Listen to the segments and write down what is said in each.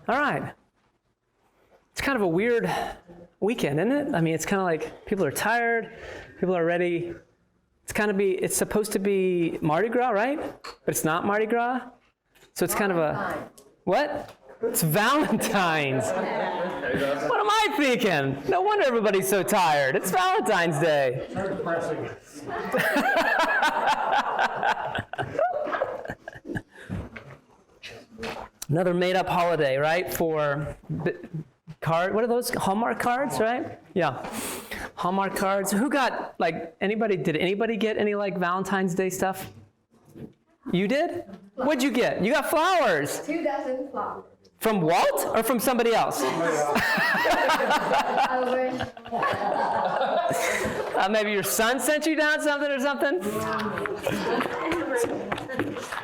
All right. It's kind of a weird weekend, isn't it? I mean, it's kind of like people are tired, people are ready. It's supposed to be Mardi Gras, right? But it's not Mardi Gras. So it's kind of a, what? It's Valentine's. What am I thinking? No wonder everybody's so tired. It's Valentine's Day. Very depressing. Another made-up holiday, right? For what are those? Hallmark cards, right? Yeah. Hallmark cards. Who got, did anybody get any, Valentine's Day stuff? You did? What'd you get? You got flowers. 2 dozen flowers. From Walt or from somebody else? I wish. Maybe your son sent you down something or something?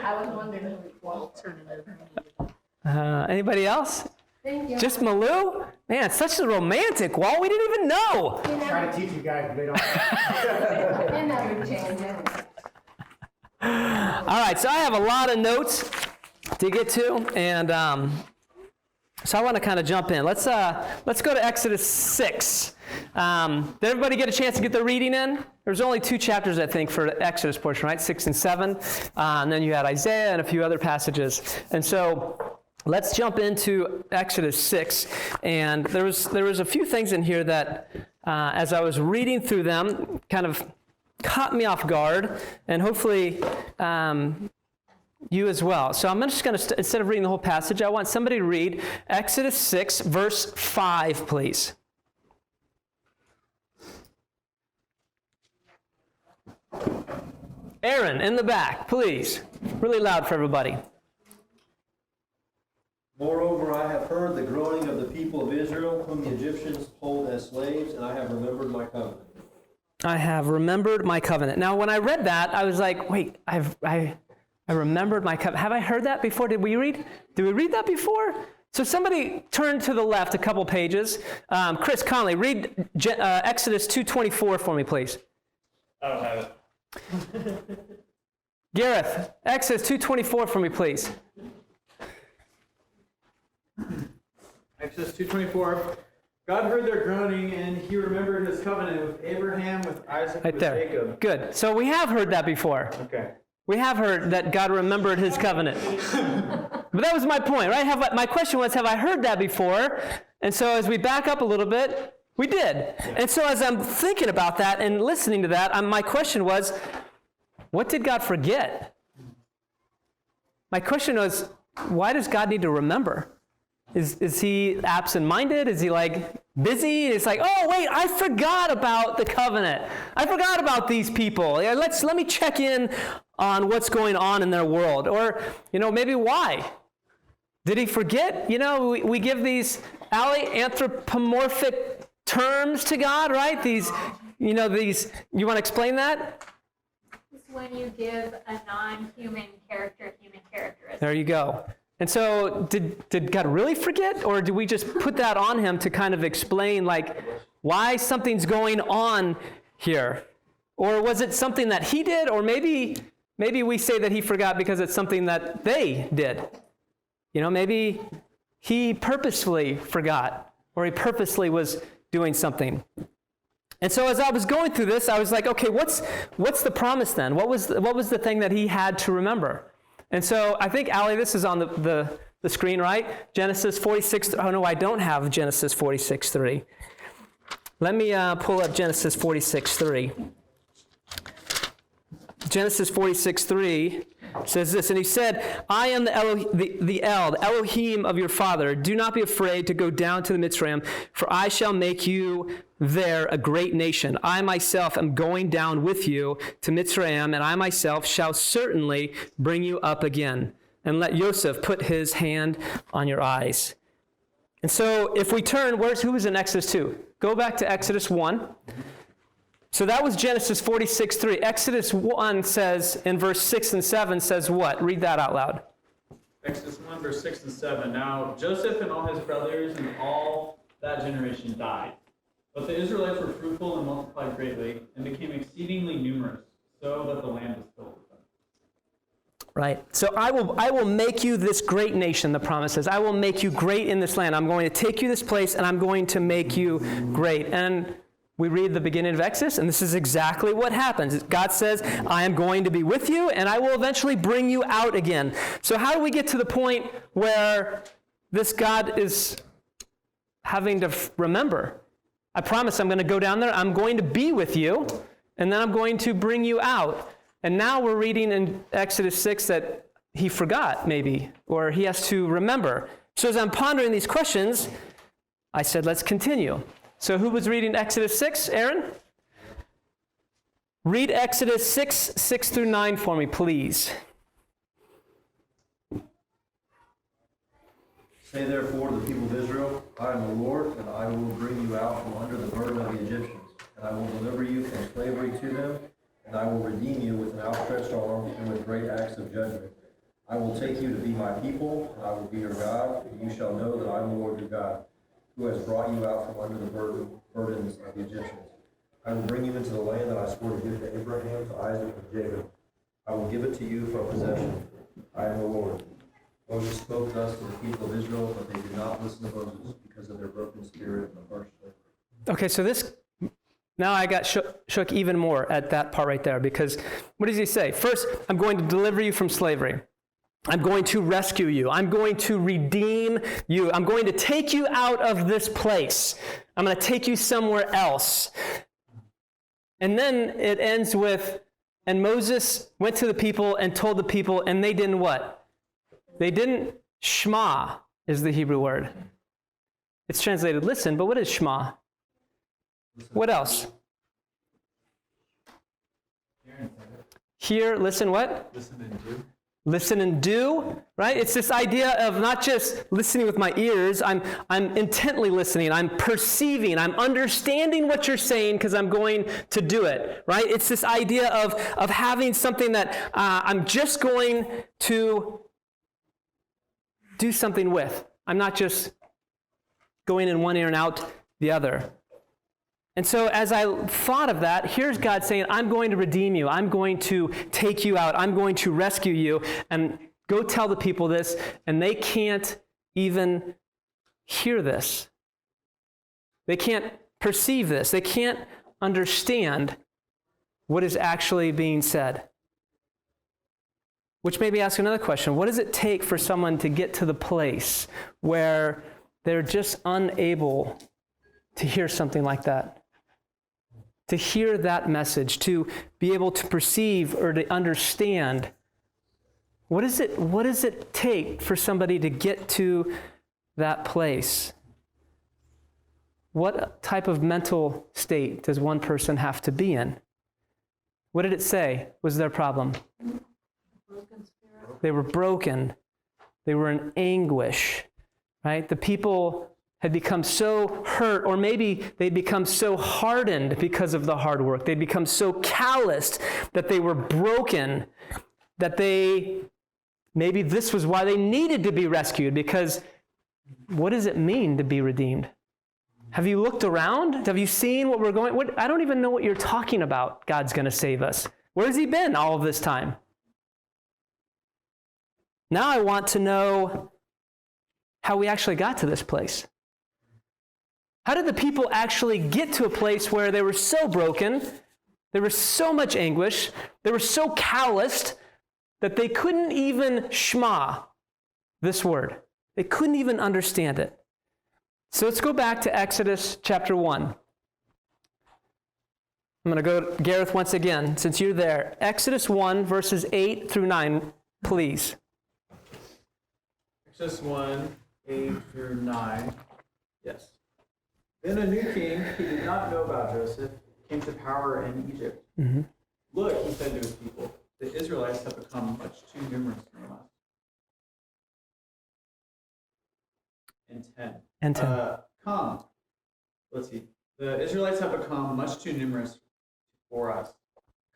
I was wondering who Walt turned it over. Anybody else? Thank you. Just Malou? Man, it's such a romantic, Walt. We didn't even know. Try to teach you guys, but they don't. It never changes. All right, so I have a lot of notes to get to, and so I want to kind of jump in. Let's go to Exodus 6. Did everybody get a chance to get the reading in? There's only 2 chapters, I think, for the Exodus portion, right? 6 and 7. And then you had Isaiah and a few other passages. And so let's jump into Exodus 6. And there was a few things in here that, as I was reading through them, kind of caught me off guard, and hopefully you as well. So I'm just going to, instead of reading the whole passage, I want somebody to read Exodus 6, verse 5, please. Aaron, in the back, please. Really loud for everybody. Moreover, I have heard the groaning of the people of Israel, whom the Egyptians hold as slaves, and I have remembered my covenant. I have remembered my covenant. Now, when I read that, I was like, wait, I remembered my covenant. Have I heard that before? Did we read that before? So somebody turn to the left a couple pages. Chris Conley, read Exodus 2:24 for me, please. I don't have it. Gareth, Exodus 2:24 for me, please. Exodus 2:24. God heard their groaning, and he remembered his covenant with Abraham, with Isaac, Right with there. Jacob. Good. So we have heard that before. Okay. We have heard that God remembered his covenant. But that was my point, right? My question was, have I heard that before? And so as we back up a little bit, we did. And so as I'm thinking about that and listening to that, my question was, what did God forget? My question was, why does God need to remember? Is he absent-minded? Is he busy? It's oh wait, I forgot about the covenant. I forgot about these people. Yeah, let me check in on what's going on in their world. Or, maybe why? Did he forget? We give these anthropomorphic terms to God, right? These, you want to explain that? It's when you give a non-human character human characteristics. There you go. And so did God really forget, or do we just put that on him to kind of explain why something's going on here? Or was it something that he did, or maybe we say that he forgot because it's something that they did? Maybe he purposefully forgot, or he purposely was doing something. And so as I was going through this, I was like, okay, what's the promise then? What was the thing that he had to remember? And so I think, Allie, this is on the screen, right? Genesis 46. Oh, no, I don't have Genesis 46:3. Let me pull up Genesis 46:3. Genesis 46:3 says this, and he said, I am the Elohim of your father. Do not be afraid to go down to the Mitzrayim, for I shall make you there a great nation. I myself am going down with you to Mitzrayim, and I myself shall certainly bring you up again. And let Joseph put his hand on your eyes. And so if we turn, who was in Exodus 2? Go back to Exodus 1. So that was Genesis 46:3. Exodus 1 says, in verse 6 and 7 says what? Read that out loud. Exodus 1, verse 6 and 7. Now Joseph and all his brothers and all that generation died. But the Israelites were fruitful and multiplied greatly, and became exceedingly numerous, so that the land was filled with them. right? So I will make you this great nation, the promise says. I will make you great in this land. I'm going to take you this place, and I'm going to make you great. And we read the beginning of Exodus, and this is exactly what happens. God says, I am going to be with you, and I will eventually bring you out again. So how do we get to the point where this God is having to remember? I promise I'm going to go down there, I'm going to be with you, and then I'm going to bring you out. And now we're reading in Exodus 6 that he forgot, maybe, or he has to remember. So as I'm pondering these questions, I said, let's continue. So who was reading Exodus 6? Aaron? Read Exodus 6 through 9 for me, please. Say therefore to the people of Israel, I am the Lord, and I will bring you out from under the burden of the Egyptians, and I will deliver you from slavery to them, and I will redeem you with an outstretched arm and with great acts of judgment. I will take you to be my people, and I will be your God, and you shall know that I am the Lord your God, who has brought you out from under the burdens of the Egyptians. I will bring you into the land that I swore to give to Abraham, to Isaac, and Jacob. I will give it to you for a possession. I am the Lord. Moses spoke thus to the people of Israel, but they did not listen to Moses because of their broken spirit and the harsh lips. Okay, so now I got shook even more at that part right there, because what does he say? First, I'm going to deliver you from slavery. I'm going to rescue you. I'm going to redeem you. I'm going to take you out of this place. I'm going to take you somewhere else. And then it ends with, and Moses went to the people and told the people, and they didn't what? They didn't, shema is the Hebrew word. It's translated listen, but what is shema? What else? Hear, listen, what? Listen and do. Listen and do, right? It's this idea of not just listening with my ears. I'm intently listening. I'm perceiving. I'm understanding what you're saying because I'm going to do it, right? It's this idea of having something that I'm just going to do something with. I'm not just going in one ear and out the other. And so as I thought of that, here's God saying, I'm going to redeem you. I'm going to take you out. I'm going to rescue you. And go tell the people this, and they can't even hear this. They can't perceive this. They can't understand what is actually being said. Which made me ask another question. What does it take for someone to get to the place where they're just unable to hear something like that? To hear that message, to be able to perceive or to understand. What does it take for somebody to get to that place? What type of mental state does one person have to be in? What did it say was their problem? They were broken. They were in anguish, right? The people had become so hurt, or maybe they'd become so hardened because of the hard work. They'd become so calloused that they were broken, that maybe this was why they needed to be rescued, because what does it mean to be redeemed? Have you looked around? Have you seen what we're going? I don't even know what you're talking about. God's going to save us. Where has he been all of this time? Now I want to know how we actually got to this place. How did the people actually get to a place where they were so broken, there was so much anguish, they were so calloused that they couldn't even shema this word. They couldn't even understand it. So let's go back to Exodus chapter 1. I'm going to go to Gareth once again, since you're there. Exodus 1, verses 8 through 9, please. Exodus 1, 8 through 9. Yes. Then a new king who did not know about Joseph came to power in Egypt. Mm-hmm. Look, he said to his people, the Israelites have become much too numerous for us. And 10. Come. Let's see. The Israelites have become much too numerous for us.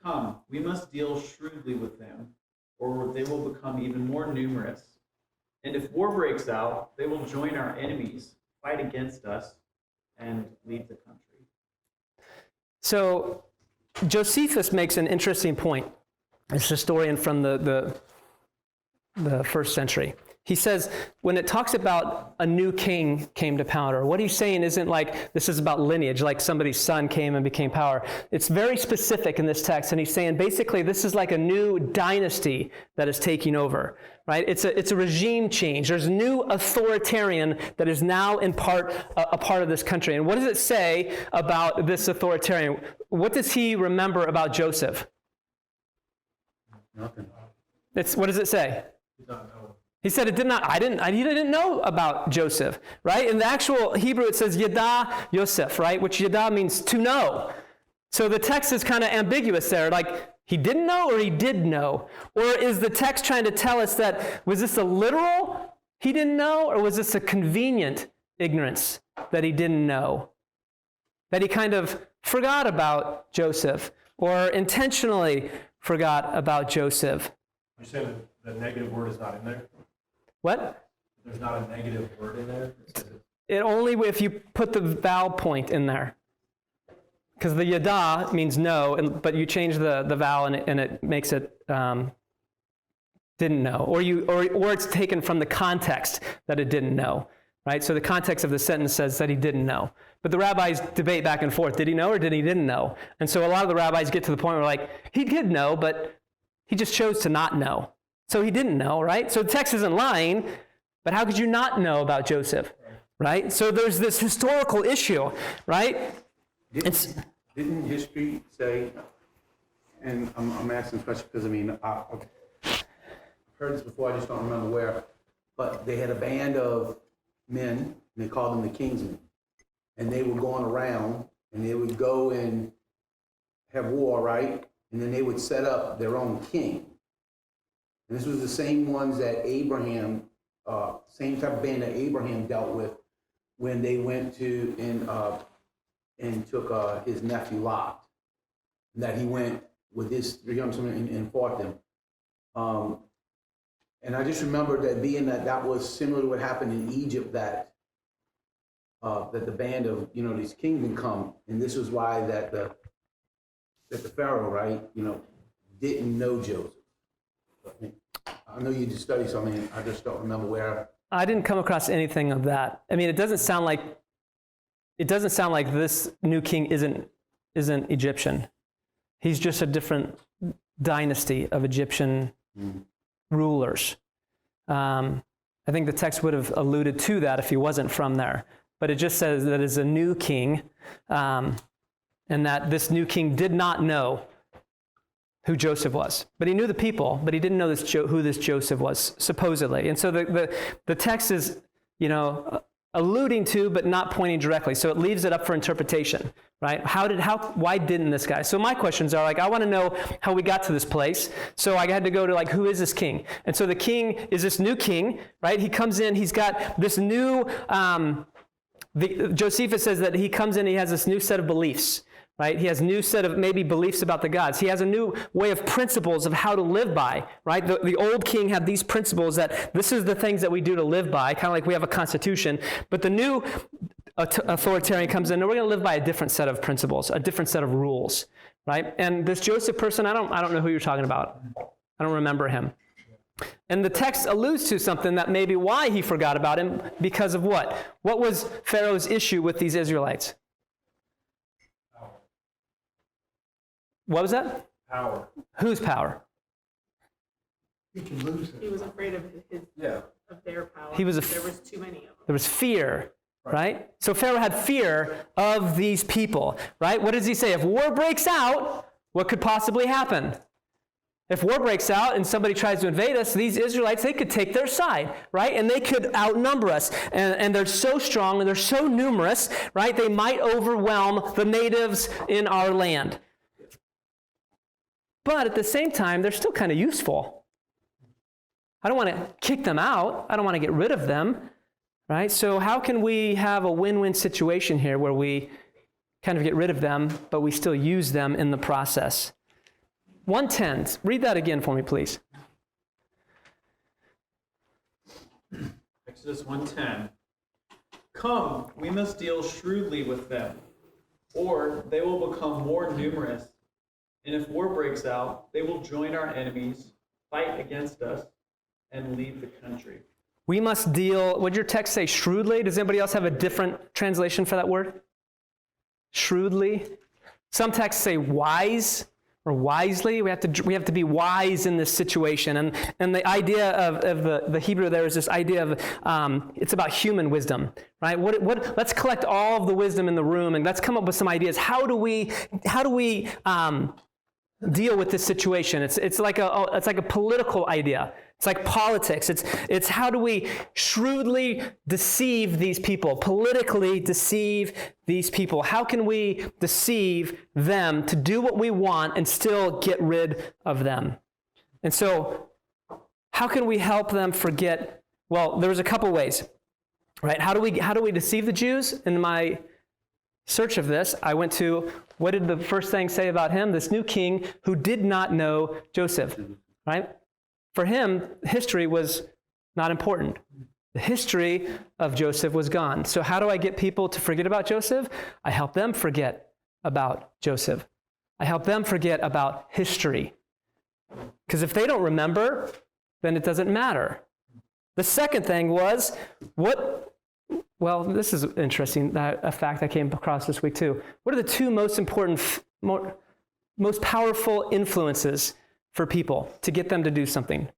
Come, we must deal shrewdly with them, or they will become even more numerous. And if war breaks out, they will join our enemies, fight against us, and leave the country. So Josephus makes an interesting point. This historian from the the first century. He says, when it talks about a new king came to power, what he's saying isn't like this is about lineage, like somebody's son came and became power. It's very specific in this text, and he's saying basically this is like a new dynasty that is taking over, right? It's a regime change. There's a new authoritarian that is now in part a part of this country. And what does it say about this authoritarian? What does he remember about Joseph? Nothing. What does it say? He said he didn't know about Joseph, right? In the actual Hebrew, it says Yada Yosef, right? Which Yada means to know. So the text is kind of ambiguous there, like he didn't know or he did know. Or is the text trying to tell us that, was this a literal he didn't know, or was this a convenient ignorance that he didn't know? That he kind of forgot about Joseph, or intentionally forgot about Joseph. You said the negative word is not in there? What? There's not a negative word in there? It only if you put the vowel point in there. Because the yada means no, but you change the vowel and it makes it didn't know. Or it's taken from the context that it didn't know. Right? So the context of the sentence says that he didn't know. But the rabbis debate back and forth. Did he know or did he didn't know? And so a lot of the rabbis get to the point where like, he did know, but he just chose to not know. So he didn't know, right? So the text isn't lying, but how could you not know about Joseph, right? So there's this historical issue, right? Didn't history say, and I'm asking this question because, I mean, I've heard this before, I just don't remember where, but they had a band of men, and they called them the Kingsmen, and they were going around, and they would go and have war, right? And then they would set up their own king. And this was the same ones that Abraham, same type of band that Abraham dealt with when they went to and took his nephew Lot. That he went with his 300 and fought them. And I just remember that being that was similar to what happened in Egypt, that the band of these kingmen come, and this was why that the Pharaoh, right, didn't know Joseph. I know you just studied something. I just don't remember where. I didn't come across anything of that. I mean, it doesn't sound like this new king isn't Egyptian. He's just a different dynasty of Egyptian rulers. I think the text would have alluded to that if he wasn't from there. But it just says that it's a new king, and that this new king did not know who Joseph was. But he knew the people, but he didn't know who this Joseph was, supposedly. And so the text is, alluding to, but not pointing directly. So it leaves it up for interpretation, right? Why didn't this guy? So my questions are like, I want to know how we got to this place. So I had to go to like, who is this king? And so the king is this new king, right? He comes in, he's got this new, Josephus says that he comes in, he has this new set of beliefs, right? He has a new set of maybe beliefs about the gods. He has a new way of principles of how to live by, right? The old king had these principles that this is the things that we do to live by, kind of like we have a constitution. But the new authoritarian comes in, and we're going to live by a different set of principles, a different set of rules, right? And this Joseph person, I don't know who you're talking about. I don't remember him. And the text alludes to something that maybe why he forgot about him, because of what? What was Pharaoh's issue with these Israelites? What was that? Power. Whose power? He can lose it. He was afraid of their power. He was there was too many of them. There was fear, right? So Pharaoh had fear of these people, right? What does he say? If war breaks out, what could possibly happen? If war breaks out and somebody tries to invade us, these Israelites, they could take their side, right? And they could outnumber us. And they're so strong and they're so numerous, right? They might overwhelm the natives in our land. But at the same time, they're still kind of useful. I don't want to kick them out. I don't want to get rid of them, right? So how can we have a win-win situation here where we kind of get rid of them, but we still use them in the process? 1:10. Read that again for me, please. Exodus 1:10. Come, we must deal shrewdly with them, or they will become more numerous. And if war breaks out, they will join our enemies, fight against us, and leave the country. We must deal, would your text say shrewdly? Does anybody else have a different translation for that word? Shrewdly. Some texts say wise or wisely. We have to be wise in this situation. And the idea of the Hebrew there is this idea of, it's about human wisdom, right? Let's collect all of the wisdom in the room and let's come up with some ideas. How do we deal with this situation? It's like a political idea. It's like politics. It's how do we shrewdly deceive these people, politically deceive these people? How can we deceive them to do what we want and still get rid of them? And so, how can we help them forget? Well, there's a couple ways, right? How do we deceive the Jews? In my search of this, I went to, what did the first thing say about him? This new king who did not know Joseph, right? For him, history was not important. The history of Joseph was gone. So how do I get people to forget about Joseph? I help them forget about Joseph. I help them forget about history. Because if they don't remember, then it doesn't matter. The second thing was, well, this is interesting, a fact I came across this week too. What are the two most important, most powerful influences for people to get them to do something?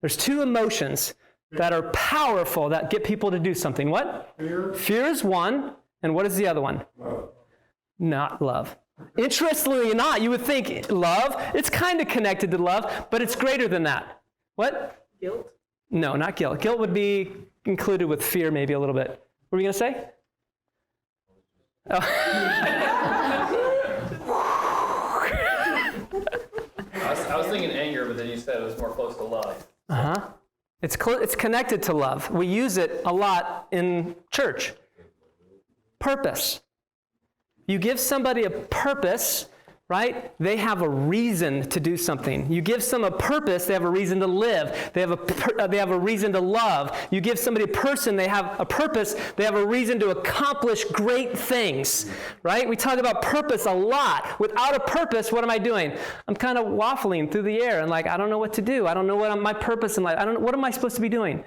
There's two emotions that are powerful that get people to do something. What? Fear. Fear is one, and what is the other one? Love. Not love. Interestingly not, you would think love, it's kind of connected to love, but it's greater than that. What? Guilt? No, not guilt. Guilt would be included with fear maybe a little bit. What were you going to say? I was thinking anger, but then you said it was more close to love. Uh-huh. It's connected to love. We use it a lot in church. Purpose. You give somebody a purpose, right? They have a reason to do something. You give someone a purpose, they have a reason to live. They have a reason to love. You give somebody a person, they have a purpose, they have a reason to accomplish great things, right? We talk about purpose a lot. Without a purpose, what am I doing? I'm kind of waffling through the air and like, I don't know what to do. I don't know what my purpose in life. What am I supposed to be doing?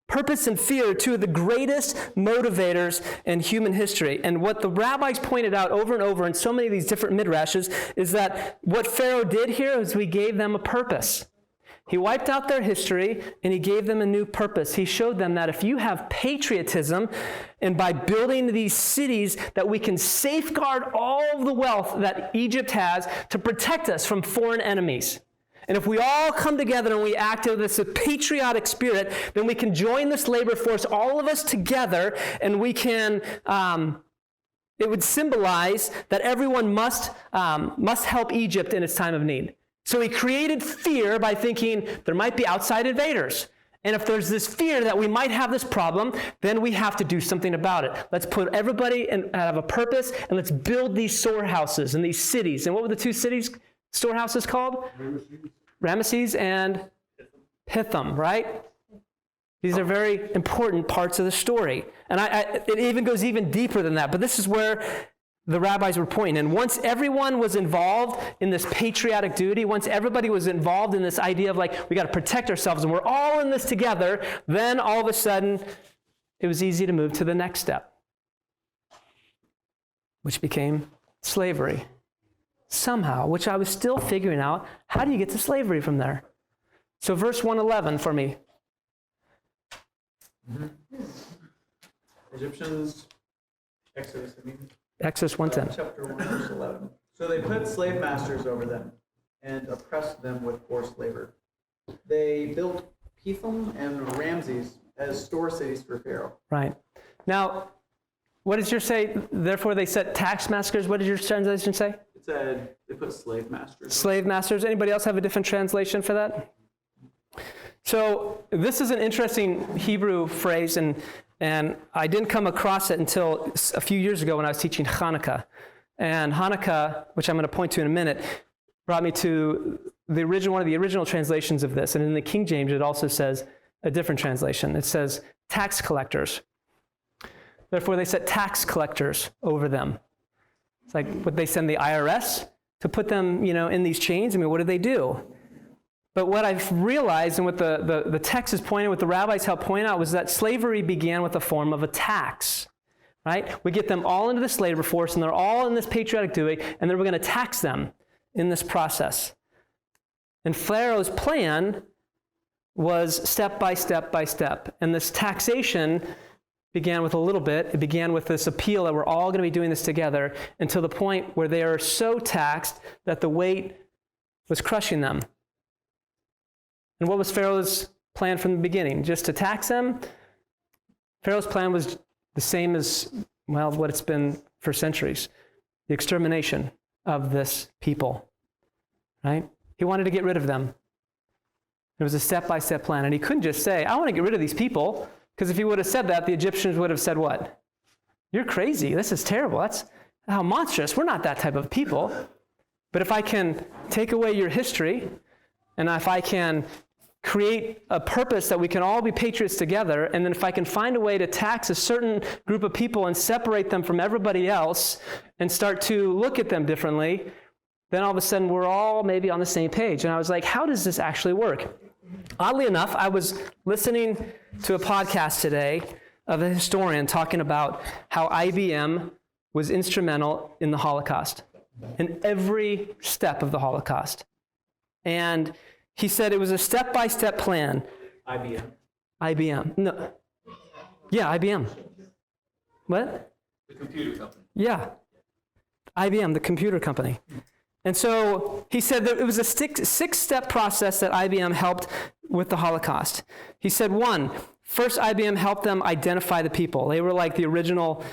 Purpose and fear are two of the greatest motivators in human history. And what the rabbis pointed out over and over in so many of these different midrashes is that what Pharaoh did here is he gave them a purpose. He wiped out their history and he gave them a new purpose. He showed them that if you have patriotism and by building these cities that we can safeguard all of the wealth that Egypt has to protect us from foreign enemies. And if we all come together and we act with this patriotic spirit, then we can join this labor force, all of us together, and we can, it would symbolize that everyone must help Egypt in its time of need. So he created fear by thinking there might be outside invaders. And if there's this fear that we might have this problem, then we have to do something about it. Let's put everybody and have a purpose, and let's build these storehouses and these cities. And what were the two storehouses called? Ramesses and Pithom, right? These are very important parts of the story. And it even goes even deeper than that. But this is where the rabbis were pointing. And once everyone was involved in this patriotic duty, once everybody was involved in this idea of like, we got to protect ourselves and we're all in this together, then all of a sudden, it was easy to move to the next step, which became slavery. Somehow, which I was still figuring out, how do you get to slavery from there? So verse 111 for me. Egyptians, Exodus 1:10. chapter 1, verse 11. So they put slave masters over them and oppressed them with forced labor. They built Pithom and Ramses as store cities for Pharaoh. Right. Now, what does yours say? Therefore, they set tax masters. What did your translation say? It said they put slave masters. Slave masters. Anybody else have a different translation for that? So this is an interesting Hebrew phrase, and I didn't come across it until a few years ago when I was teaching Hanukkah. And Hanukkah, which I'm going to point to in a minute, brought me to one of the original translations of this. And in the King James, it also says a different translation. It says tax collectors. Therefore, they set tax collectors over them. It's like, would they send the IRS to put them, in these chains? I mean, what did they do? But what I've realized, and what the text is pointing, what the rabbis helped point out, was that slavery began with a form of a tax, right? We get them all into the slavery force, and they're all in this patriotic duty, and then we're going to tax them in this process. And Pharaoh's plan was step by step by step. And this taxation began with a little bit. It began with this appeal that we're all going to be doing this together, until the point where they are so taxed that the weight was crushing them. And what was Pharaoh's plan from the beginning? Just to tax them? Pharaoh's plan was the same as, well, what it's been for centuries. The extermination of this people, right? He wanted to get rid of them. It was a step-by-step plan. And he couldn't just say, I want to get rid of these people, because if he would have said that, the Egyptians would have said what? You're crazy. This is terrible. That's how monstrous. We're not that type of people. But if I can take away your history, and if I can create a purpose that we can all be patriots together, and then if I can find a way to tax a certain group of people and separate them from everybody else and start to look at them differently, then all of a sudden we're all maybe on the same page. And I was like, how does this actually work? Oddly enough, I was listening to a podcast today of a historian talking about how IBM was instrumental in the Holocaust, in every step of the Holocaust. And he said it was a step-by-step plan. IBM. No. Yeah, IBM. What? The computer company. Yeah. IBM, the computer company. And so he said that it was a six-step process that IBM helped with the Holocaust. He said, first IBM helped them identify the people. They were like the original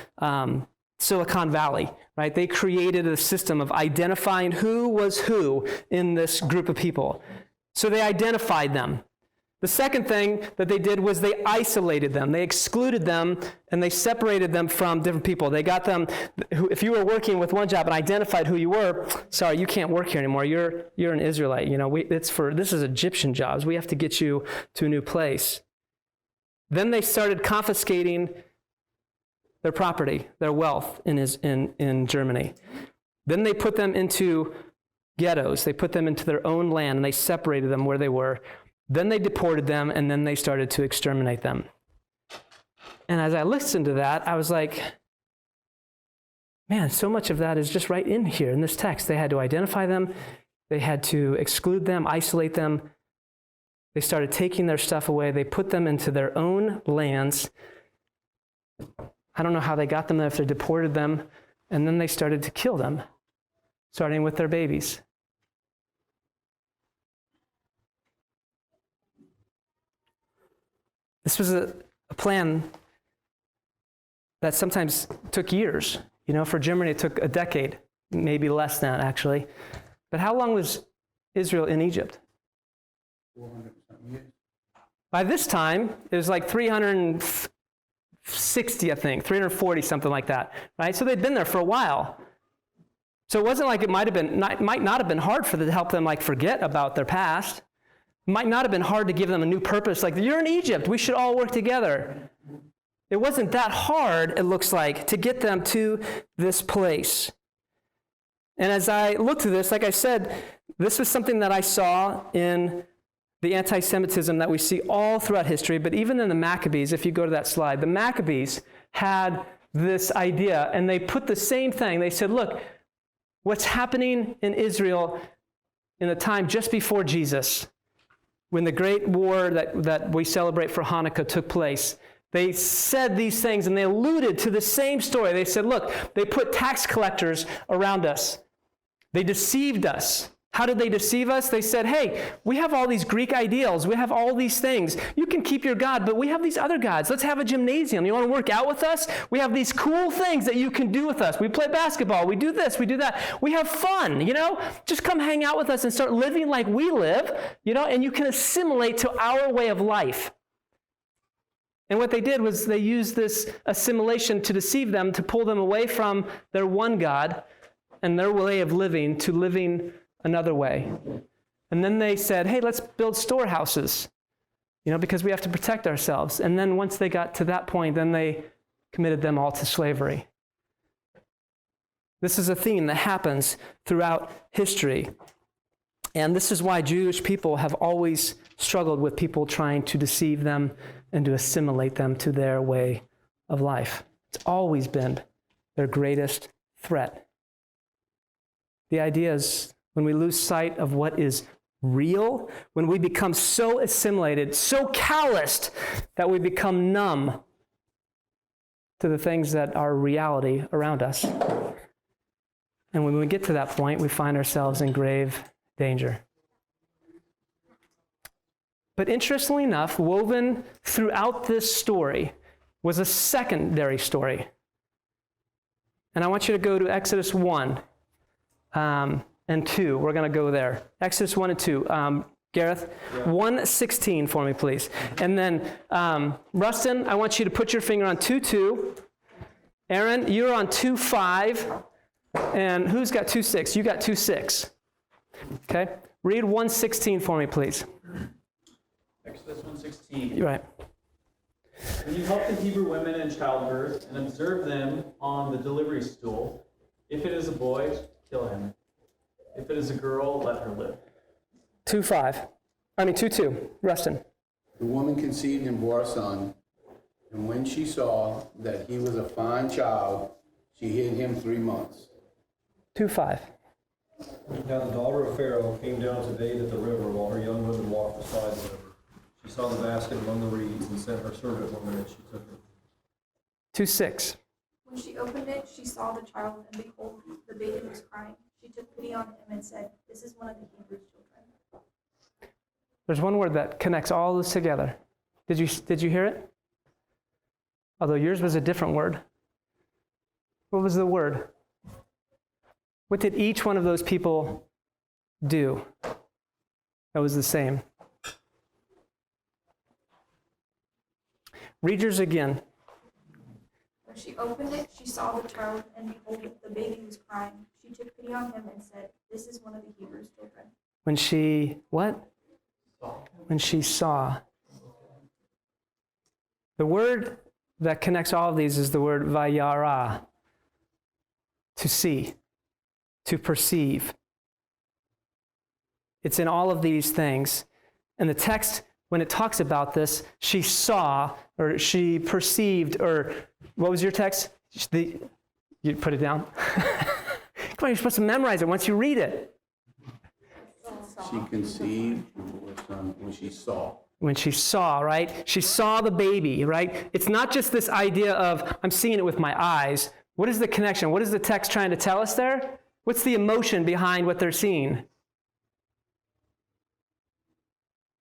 Silicon Valley, right? They created a system of identifying who was who in this group of people. So they identified them. The second thing that they did was they isolated them. They excluded them, and they separated them from different people. They got them, if you were working with one job and identified who you were, sorry, you can't work here anymore. You're an Israelite. This is Egyptian jobs. We have to get you to a new place. Then they started confiscating their property, their wealth in Germany. Then they put them into ghettos. They put them into their own land, and they separated them where they were. Then they deported them, and then they started to exterminate them. And as I listened to that, I was like, man, so much of that is just right in here in this text. They had to identify them. They had to exclude them, isolate them. They started taking their stuff away. They put them into their own lands. I don't know how they got them there, if they deported them. And then they started to kill them, starting with their babies. This was a plan that sometimes took years. For Germany, it took a decade, maybe less than that, actually. But how long was Israel in Egypt? 400 years. By this time, it was like 360, I think, 340, something like that, right? So they'd been there for a while. So it wasn't like it might not have been hard for them to help them forget about their past. It might not have been hard to give them a new purpose, like, you're in Egypt, we should all work together. It wasn't that hard, it looks like, to get them to this place. And as I looked through this, like I said, this was something that I saw in the anti-Semitism that we see all throughout history, but even in the Maccabees, if you go to that slide, the Maccabees had this idea, and they put the same thing. They said, look, what's happening in Israel in the time just before Jesus, when the great war that we celebrate for Hanukkah took place, they said these things, and they alluded to the same story. They said, look, they put tax collectors around us. They deceived us. How did they deceive us? They said, hey, we have all these Greek ideals. We have all these things. You can keep your God, but we have these other gods. Let's have a gymnasium. You want to work out with us? We have these cool things that you can do with us. We play basketball. We do this. We do that. We have fun, Just come hang out with us and start living like we live, and you can assimilate to our way of life. And what they did was they used this assimilation to deceive them, to pull them away from their one God and their way of living to living another way. And then they said, hey, let's build storehouses, because we have to protect ourselves. And then once they got to that point, then they committed them all to slavery. This is a theme that happens throughout history. And this is why Jewish people have always struggled with people trying to deceive them and to assimilate them to their way of life. It's always been their greatest threat. The idea is when we lose sight of what is real, when we become so assimilated, so calloused that we become numb to the things that are reality around us. And when we get to that point, we find ourselves in grave danger. But interestingly enough, woven throughout this story was a secondary story. And I want you to go to Exodus 1 and 2. We're going to go there. Exodus 1 and 2. Gareth, 1:16 for me, please. And then, Rustin, I want you to put your finger on 2:2. Aaron, you're on 2:5. And who's got 2:6? You got 2:6. Okay? Read 1:16 for me, please. Exodus 1:16. You're right. When you help the Hebrew women in childbirth and observe them on the delivery stool, if it is a boy, kill him. If it is a girl, let her live. 2:2. Rustin. The woman conceived and bore a son, and when she saw that he was a fine child, she hid him 3 months. 2:5. Now the daughter of Pharaoh came down to bathe at the river while her young women walked beside the river. She saw the basket among the reeds and sent her servant woman, and she took it. 2:6. When she opened it, she saw the child, and behold, the baby was crying. She took pity on him and said, "This is one of the Hebrew children." There's one word that connects all this together. Did you hear it? Although yours was a different word. What was the word? What did each one of those people do that was the same? Read yours again. When she opened it, she saw the child, and behold, the baby was crying. She took pity on him and said, "This is one of the Hebrew children." When she, what? When she saw. The word that connects all of these is the word vayara. To see, to perceive. It's in all of these things. And the text, when it talks about this, she saw, or she perceived, or what was your text? You put it down? Come on, you're supposed to memorize it once you read it. She conceived and bore a son when she saw. When she saw, right? She saw the baby, right? It's not just this idea of, I'm seeing it with my eyes. What is the connection? What is the text trying to tell us there? What's the emotion behind what they're seeing?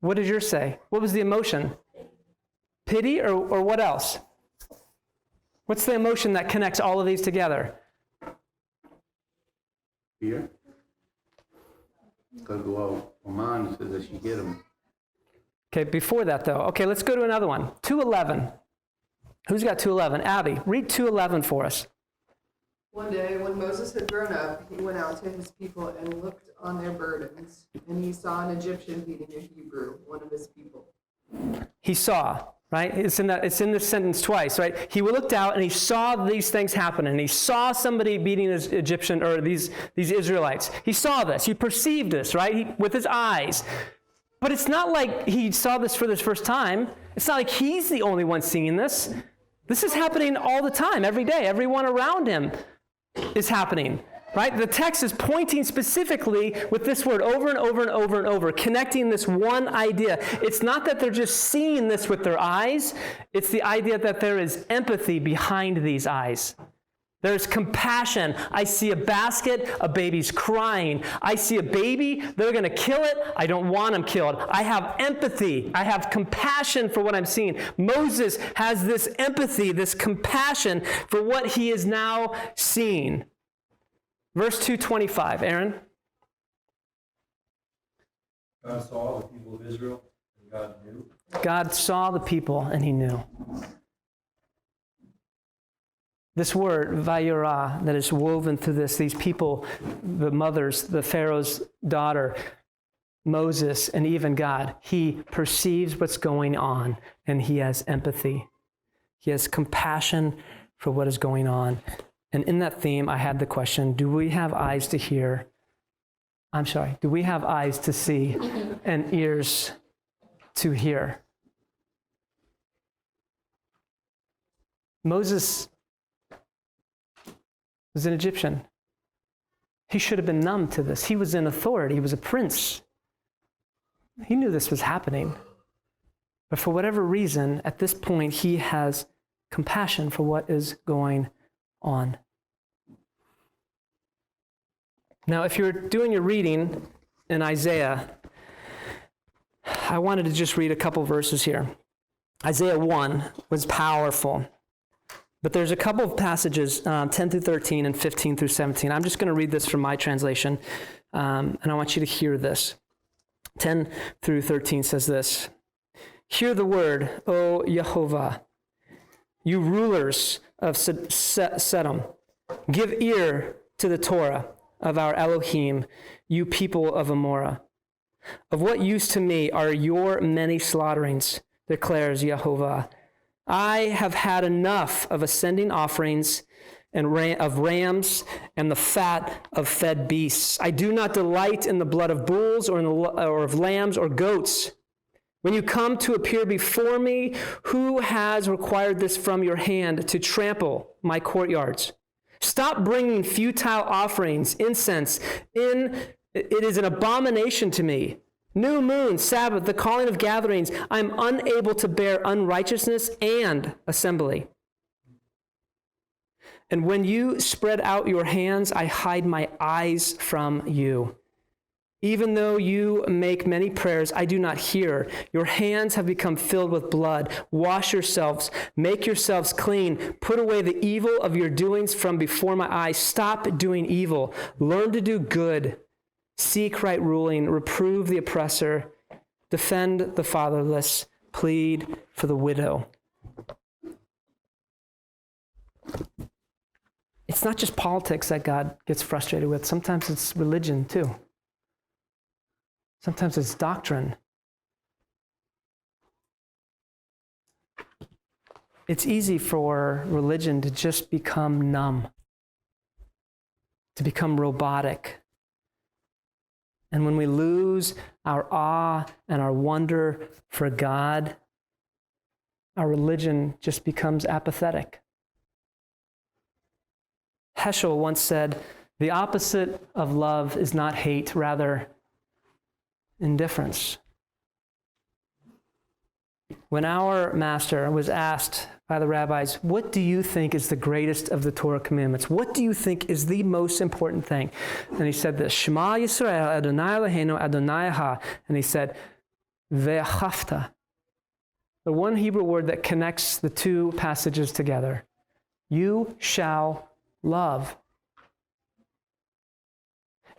What did yours say? What was the emotion? Pity or what else? What's the emotion that connects all of these together? Fear. Because well, mine says that she hid him. Okay, before that though. Okay, let's go to another one. 2:11. Who's got 2:11? Abby, read 2:11 for us. One day, when Moses had grown up, he went out to his people and looked on their burdens, and he saw an Egyptian beating a Hebrew, one of his people. He saw, right? It's in this sentence twice, right? He looked out and he saw these things happen, and he saw somebody beating this Egyptian or these Israelites. He saw this. He perceived this, right? With his eyes. But it's not like he saw this for the first time. It's not like he's the only one seeing this. This is happening all the time, every day. Everyone around him is happening, right? The text is pointing specifically with this word over and over and over and over, connecting this one idea. It's not that they're just seeing this with their eyes. It's the idea that there is empathy behind these eyes. There's compassion. I see a basket, a baby's crying. I see a baby, they're going to kill it. I don't want them killed. I have empathy. I have compassion for what I'm seeing. Moses has this empathy, this compassion for what he is now seeing. Verse 2:25, Aaron. God saw the people of Israel, and God knew. God saw the people and he knew. This word, vayira, that is woven through this, these people, the mothers, the Pharaoh's daughter, Moses, and even God, he perceives what's going on and he has empathy. He has compassion for what is going on. And in that theme, I had the question, do we have eyes to hear I'm sorry, do we have eyes to see and ears to hear? Moses was an Egyptian. He should have been numb to this. He was in authority. He was a prince. He knew this was happening. But for whatever reason, at this point, he has compassion for what is going on. Now, if you're doing your reading in Isaiah, I wanted to just read a couple verses here. Isaiah 1 was powerful. But there's a couple of passages, 10 through 13 and 15 through 17. I'm just going to read this from my translation, and I want you to hear this. 10 through 13 says this: Hear the word, O Yehovah, you rulers of Sedom. Give ear to the Torah of our Elohim, you people of Amorah. Of what use to me are your many slaughterings, declares Yehovah. I have had enough of ascending offerings and of rams and the fat of fed beasts. I do not delight in the blood of bulls or of lambs or goats. When you come to appear before me, who has required this from your hand to trample my courtyards? Stop bringing futile offerings, incense. It is an abomination to me. New moon, Sabbath, the calling of gatherings. I am unable to bear unrighteousness and assembly. And when you spread out your hands, I hide my eyes from you. Even though you make many prayers, I do not hear. Your hands have become filled with blood. Wash yourselves, make yourselves clean. Put away the evil of your doings from before my eyes. Stop doing evil. Learn to do good. Seek right ruling, reprove the oppressor, defend the fatherless, plead for the widow. It's not just politics that God gets frustrated with. Sometimes it's religion too. Sometimes it's doctrine. It's easy for religion to just become numb, to become robotic. And when we lose our awe and our wonder for God, our religion just becomes apathetic. Heschel once said, the opposite of love is not hate, rather indifference. When our master was asked by the rabbis, what do you think is the greatest of the Torah commandments? What do you think is the most important thing? And he said this, Shema Yisrael, Adonai Eloheinu, Adonai Ha. And he said, Ve'achavta. The one Hebrew word that connects the two passages together. You shall love.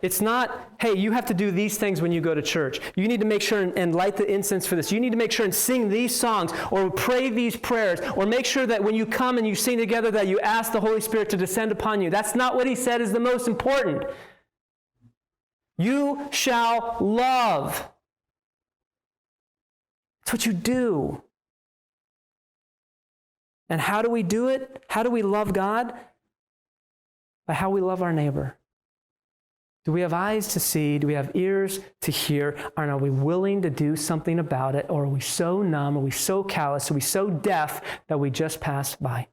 It's not, hey, you have to do these things when you go to church. You need to make sure and light the incense for this. You need to make sure and sing these songs or pray these prayers or make sure that when you come and you sing together that you ask the Holy Spirit to descend upon you. That's not what he said is the most important. You shall love. That's what you do. And how do we do it? How do we love God? By how we love our neighbor. Do we have eyes to see? Do we have ears to hear? And are we willing to do something about it? Or are we so numb? Are we so callous? Are we so deaf that we just pass by?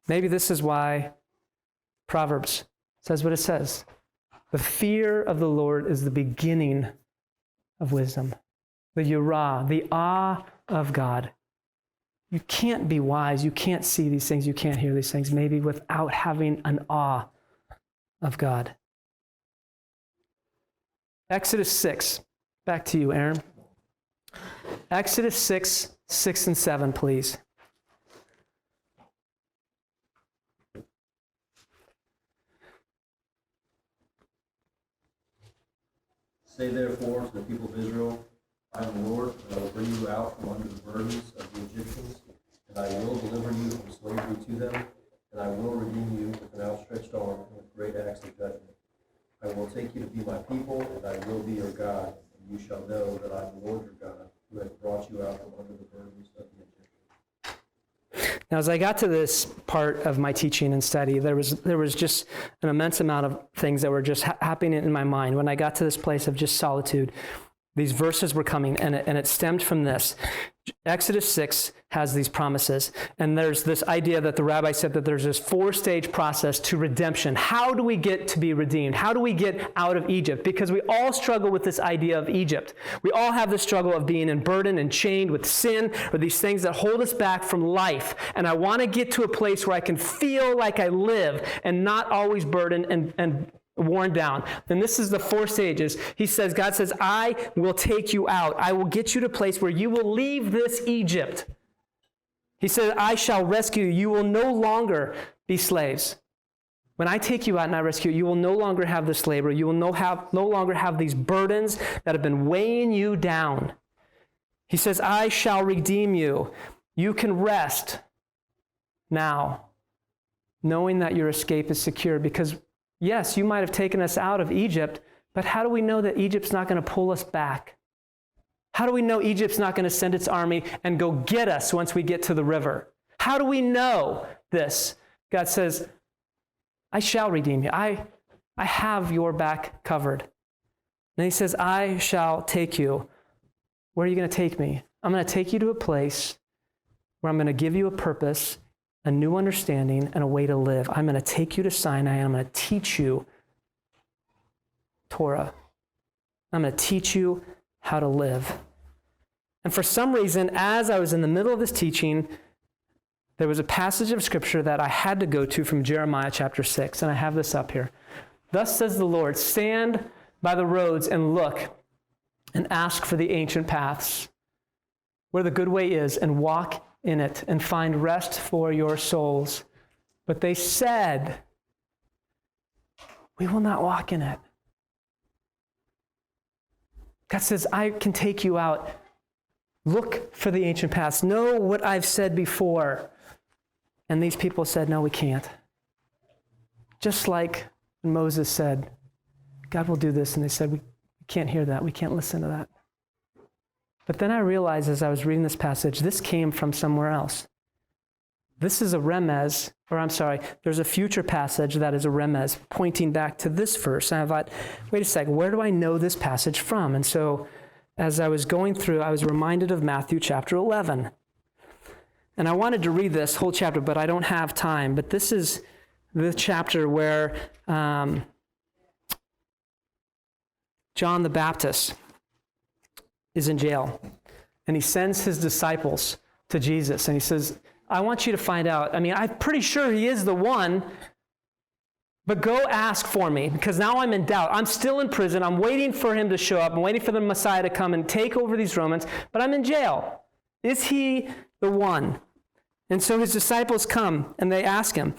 Maybe this is why Proverbs says what it says. The fear of the Lord is the beginning of wisdom. The yirah, the awe of God. You can't be wise. You can't see these things. You can't hear these things, maybe without having an awe of God. Exodus 6. Back to you, Aaron. Exodus 6, 6 and 7, please. Say therefore to the people of Israel, I am the Lord, and I will bring you out from under the burdens of the Egyptians, and I will deliver you from slavery to them, and I will redeem you with an outstretched arm and with great acts of judgment. I will take you to be my people, and I will be your God, and you shall know that I am the Lord your God, who has brought you out from under the burdens of the Egyptians. Now, as I got to this part of my teaching and study, there was just an immense amount of things that were just happening in my mind. When I got to this place of just solitude, these verses were coming, and it stemmed from this. Exodus 6 has these promises, and there's this idea that the rabbi said that there's this 4-stage process to redemption. How do we get to be redeemed? How do we get out of Egypt? Because we all struggle with this idea of Egypt. We all have the struggle of being in burden and chained with sin, or these things that hold us back from life. And I want to get to a place where I can feel like I live and not always burdened and worn down. Then this is the 4 stages. God says, I will take you out. I will get you to a place where you will leave this Egypt. He said, I shall rescue you. You will no longer be slaves. When I take you out and I rescue you, you will no longer have this labor. You will no longer have these burdens that have been weighing you down. He says, I shall redeem you. You can rest now, knowing that your escape is secure, because yes, you might have taken us out of Egypt, but how do we know that Egypt's not going to pull us back? How do we know Egypt's not going to send its army and go get us once we get to the river? How do we know this? God says, I shall redeem you. I have your back covered. And he says, I shall take you. Where are you going to take me? I'm going to take you to a place where I'm going to give you a purpose, a new understanding, and a way to live. I'm going to take you to Sinai, and I'm going to teach you Torah. I'm going to teach you how to live. And for some reason, as I was in the middle of this teaching, there was a passage of Scripture that I had to go to from Jeremiah chapter 6, and I have this up here. Thus says the Lord, stand by the roads and look and ask for the ancient paths, where the good way is, and walk in it and find rest for your souls. But they said, we will not walk in it. God says, I can take you out. Look for the ancient paths. Know what I've said before. And these people said, no, we can't. Just like Moses said, God will do this. And they said, we can't hear that. We can't listen to that. But then I realized as I was reading this passage, this came from somewhere else. This is a remez, there's a future passage that is a remez pointing back to this verse. And I thought, wait a second, where do I know this passage from? And so as I was going through, I was reminded of Matthew chapter 11. And I wanted to read this whole chapter, but I don't have time. But this is the chapter where John the Baptist is in jail, and he sends his disciples to Jesus, and he says, I want you to find out. I'm pretty sure he is the one, but go ask for me, because now I'm in doubt. I'm still in prison. I'm waiting for him to show up. I'm waiting for the Messiah to come and take over these Romans, but I'm in jail. Is he the one? And so his disciples come, and they ask him,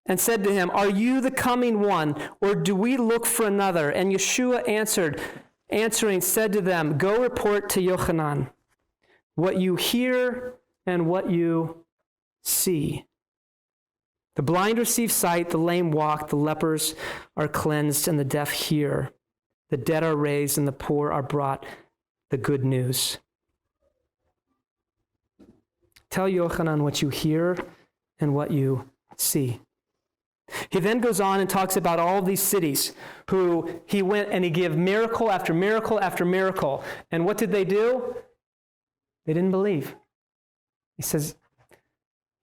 and said to him, are you the coming one, or do we look for another? And Yeshua answering said to them, go report to Yochanan what you hear and what you see. The blind receive sight, the lame walk, the lepers are cleansed, and the deaf hear. The dead are raised, and the poor are brought the good news. Tell Yochanan what you hear and what you see. He then goes on and talks about all of these cities who he went and he gave miracle after miracle after miracle. And what did they do? They didn't believe. He says,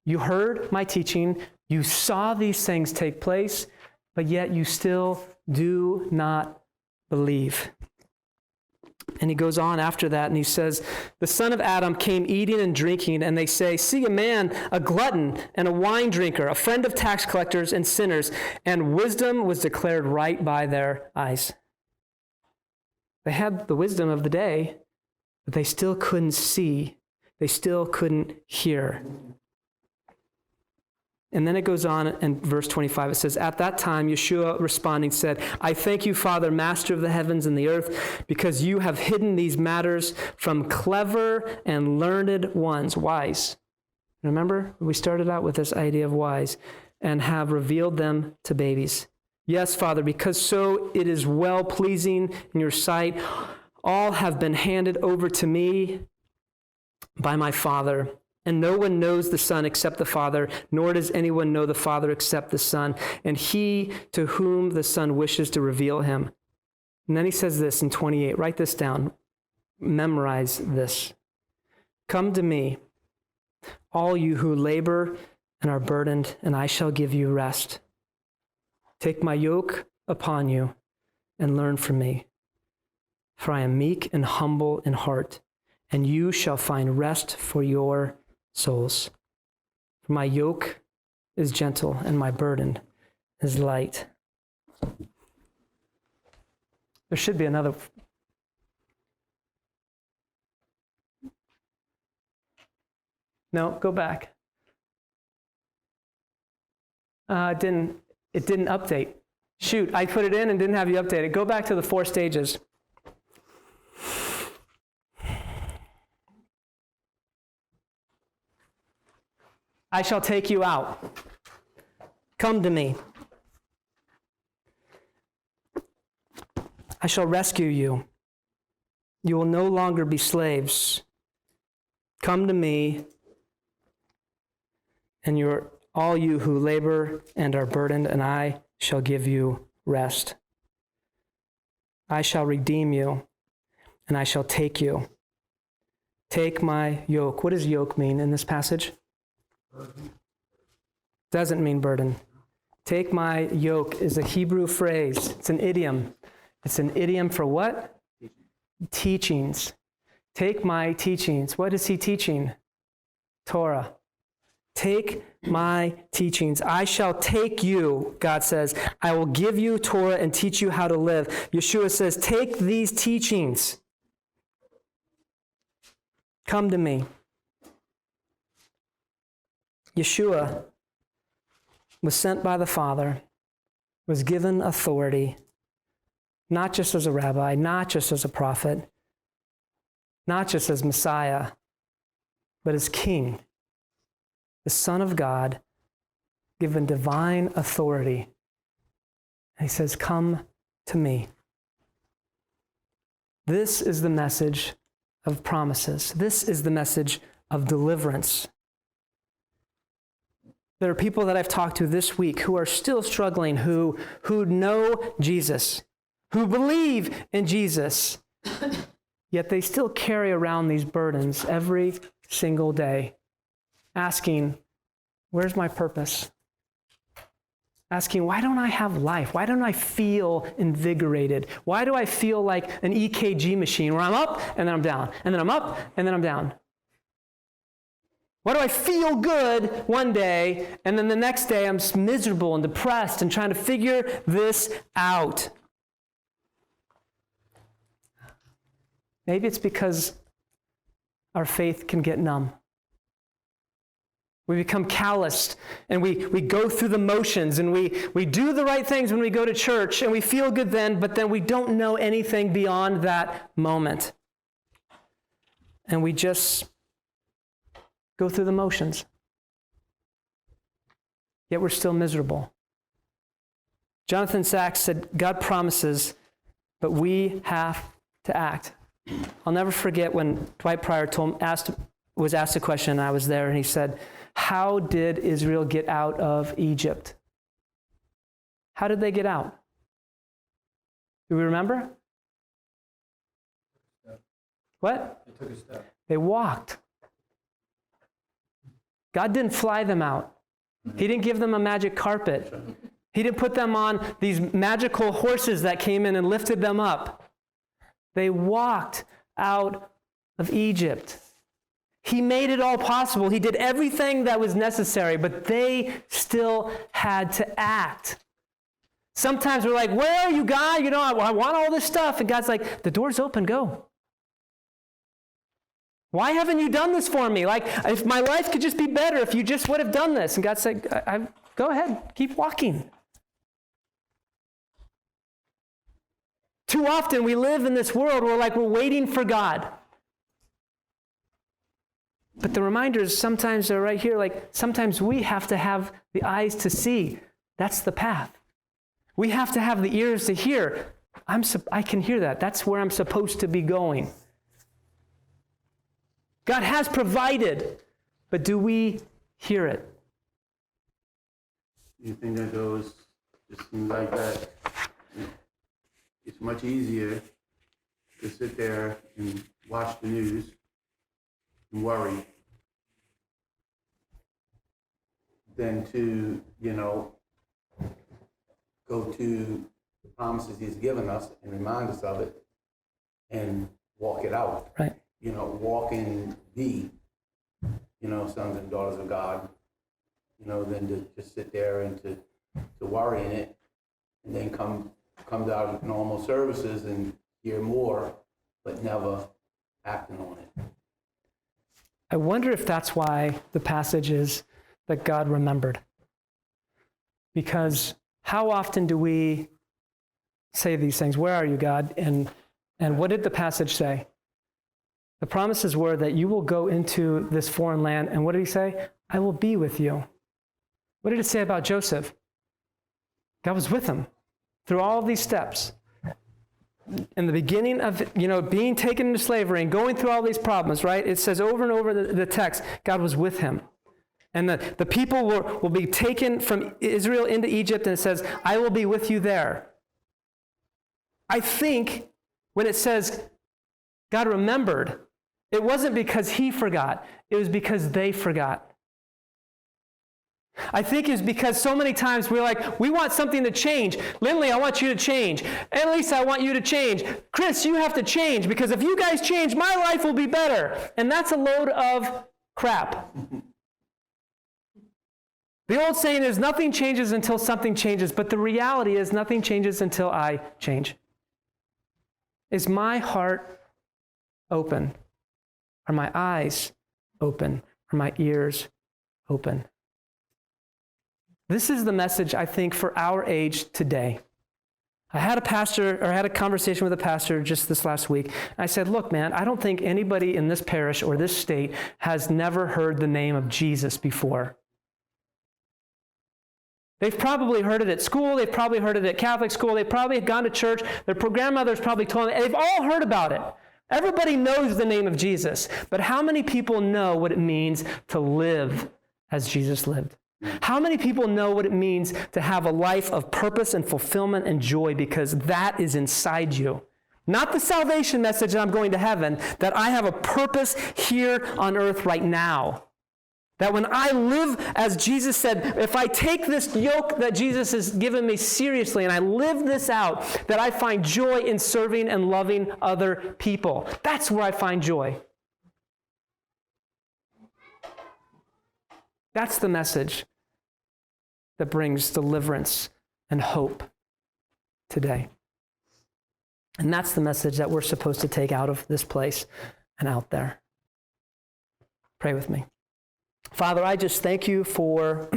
you heard my teaching, you saw these things take place, but yet you still do not believe. And he goes on after that and he says, the son of Adam came eating and drinking, and they say, see a man, a glutton and a wine drinker, a friend of tax collectors and sinners, and wisdom was declared right by their eyes. They had the wisdom of the day, but they still couldn't see. They still couldn't hear. And then it goes on in verse 25. It says, at that time, Yeshua responding said, I thank you, Father, master of the heavens and the earth, because you have hidden these matters from clever and learned ones, wise. Remember, we started out with this idea of wise, and have revealed them to babies. Yes, Father, because so it is well-pleasing in your sight. All have been handed over to me by my Father. And no one knows the Son except the Father, nor does anyone know the Father except the Son, and he to whom the Son wishes to reveal him. And then he says this in 28. Write this down. Memorize this. Come to me, all you who labor and are burdened, and I shall give you rest. Take my yoke upon you and learn from me. For I am meek and humble in heart, and you shall find rest for your souls. For my yoke is gentle and my burden is light. There should be another. No, go back. It didn't update. Shoot, I put it in and didn't have you update it. Go back to the 4 stages. I shall take you out. Come to me. I shall rescue you. You will no longer be slaves. Come to me, and all you who labor and are burdened, and I shall give you rest. I shall redeem you, and I shall take you. Take my yoke. What does yoke mean in this passage? Doesn't mean burden. Take my yoke is a Hebrew phrase. It's an idiom. It's an idiom for what? Teachings. Take my teachings. What is he teaching? Torah. Take my teachings. I shall take you, God says. I will give you Torah and teach you how to live. Yeshua says, take these teachings. Come to me. Yeshua was sent by the Father, was given authority, not just as a rabbi, not just as a prophet, not just as Messiah, but as King, the Son of God, given divine authority. And he says, come to me. This is the message of promises. This is the message of deliverance. There are people that I've talked to this week who are still struggling, who know Jesus, who believe in Jesus, yet they still carry around these burdens every single day, asking, where's my purpose? Asking, why don't I have life? Why don't I feel invigorated? Why do I feel like an EKG machine where I'm up and then I'm down, and then I'm up and then I'm down? Why do I feel good one day and then the next day I'm miserable and depressed and trying to figure this out? Maybe it's because our faith can get numb. We become calloused and we go through the motions and we do the right things when we go to church and we feel good then, but then we don't know anything beyond that moment. And we just go through the motions. Yet we're still miserable. Jonathan Sachs said, God promises, but we have to act. I'll never forget when Dwight Pryor was asked a question, and I was there, and he said, how did Israel get out of Egypt? How did they get out? Do we remember? What? They took a step. They walked. God didn't fly them out. He didn't give them a magic carpet. He didn't put them on these magical horses that came in and lifted them up. They walked out of Egypt. He made it all possible. He did everything that was necessary, but they still had to act. Sometimes we're like, where are you, God? You know, I want all this stuff. And God's like, the door's open, go. Why haven't you done this for me? Like, if my life could just be better, if you just would have done this. And God said, go ahead, keep walking. Too often we live in this world where we're waiting for God. But the reminders sometimes are right here, like sometimes we have to have the eyes to see. That's the path. We have to have the ears to hear. I can hear that. That's where I'm supposed to be going. God has provided but do we hear it? You think that goes, just seems like that, it's much easier to sit there and watch the news and worry than to, go to the promises he's given us and remind us of it and walk it out. Right. Walk in the, sons and daughters of God, than to just sit there and to worry in it and then come out in normal services and hear more, but never acting on it. I wonder if that's why the passage is that God remembered. Because how often do we say these things? Where are you, God? And what did the passage say? The promises were that you will go into this foreign land, and what did he say? I will be with you. What did it say about Joseph? God was with him through all of these steps. In the beginning of, being taken into slavery and going through all these problems, right? It says over and over the text, God was with him. And the people will be taken from Israel into Egypt, and it says, I will be with you there. I think when it says God remembered, it wasn't because he forgot. It was because they forgot. I think it's because so many times we're like, we want something to change. Lindley, I want you to change. Annalisa, I want you to change. Chris, you have to change, because if you guys change, my life will be better. And that's a load of crap. The old saying is nothing changes until something changes, but the reality is nothing changes until I change. Is my heart open? Are my eyes open? Are my ears open? This is the message, I think, for our age today. I had a conversation with a pastor just this last week. And I said, look, man, I don't think anybody in this parish or this state has never heard the name of Jesus before. They've probably heard it at school. They've probably heard it at Catholic school. They've probably gone to church. Their grandmothers probably told them. They've all heard about it. Everybody knows the name of Jesus. But how many people know what it means to live as Jesus lived? How many people know what it means to have a life of purpose and fulfillment and joy, because that is inside you? Not the salvation message that I'm going to heaven, that I have a purpose here on earth right now. That when I live, as Jesus said, if I take this yoke that Jesus has given me seriously and I live this out, that I find joy in serving and loving other people. That's where I find joy. That's the message that brings deliverance and hope today. And that's the message that we're supposed to take out of this place and out there. Pray with me. Father, I just thank you for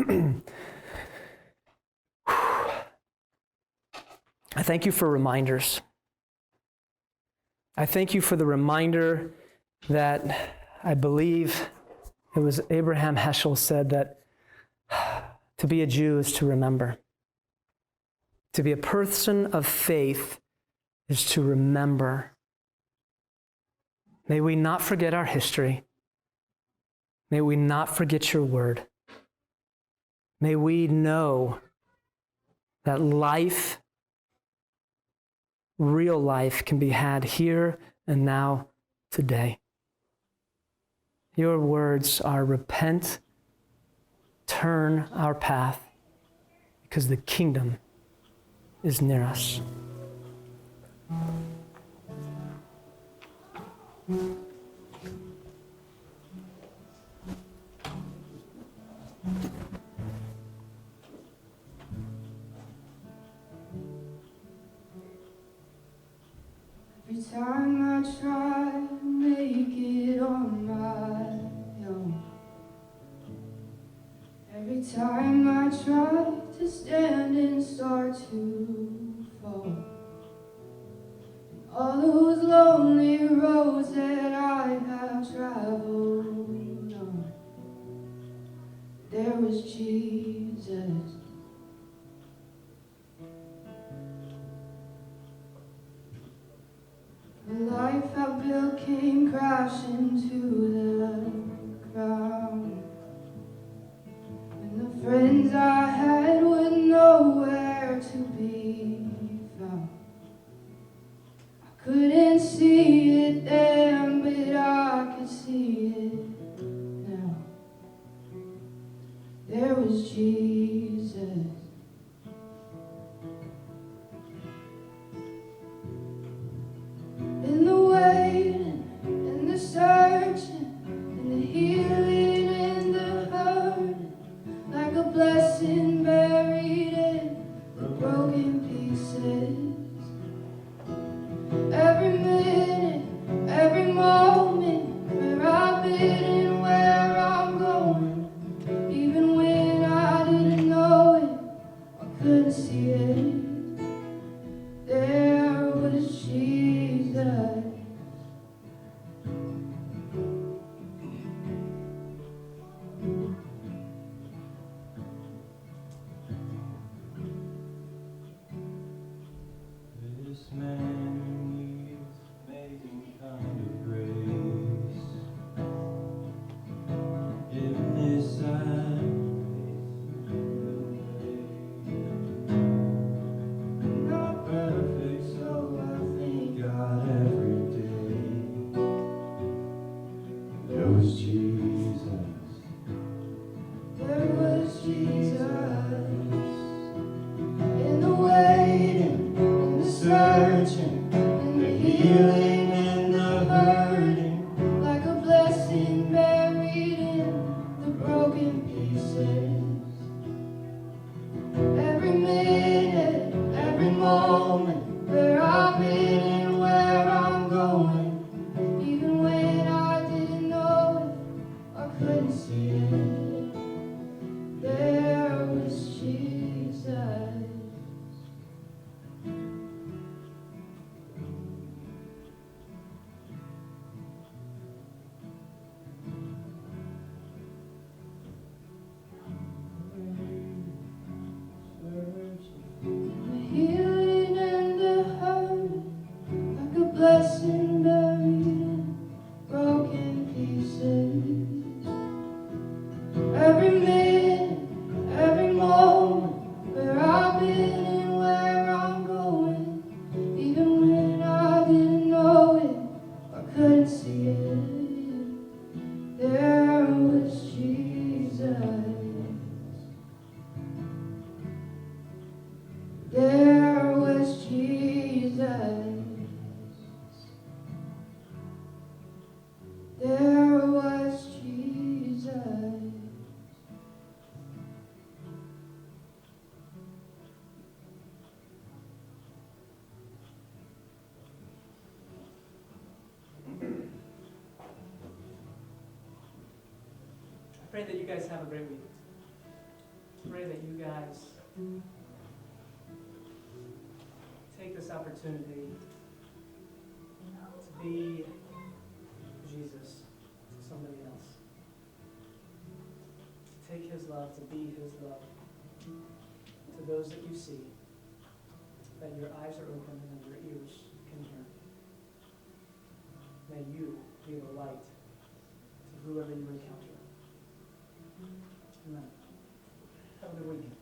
I thank you for reminders. I thank you for the reminder that I believe it was Abraham Heschel said that to be a Jew is to remember. To be a person of faith is to remember. May we not forget our history. May we not forget your word. May we know that life, real life, can be had here and now today. Your words are repent, turn our path, because the kingdom is near us. Every time I try to make it on my own, every time I try to stand and start to fall, all those lonely roads that I have traveled on, there was Jesus. The life I built came crashing to the ground. friends I had were nowhere to be found. I couldn't see it then, but I could see it now. There was Jesus. In the waiting, in the searching, in the healing, in the hurting, like a blessing buried in the broken pieces. Every minute, every moment, where I've been and where I'm going, even when I didn't know it, I couldn't see it. There was Jesus. This man needs amazing kind of grace. In this sad not perfect, so I thank God every day. There was Jesus. There was Jesus. In the waiting, in the searching, in the healing, in the hurting, like a blessing buried in the broken pieces. Every minute, every moment, where I've been and where I'm going, even when I didn't know it, I couldn't see it. There was Jesus. The healing and the hurt, like a blessing buried in broken pieces. Every minute, every moment, where I've been and where I'm going, even when I didn't know it, I couldn't see it. There was Jesus. There was Jesus. There was Jesus. I pray that you guys have a great week. I pray that you guys take this opportunity to be Jesus to somebody else. To take his love, to be his love to those that you see, that your eyes are open and your ears can hear. May you be the light to whoever you encounter. Amen. Have a good weekend.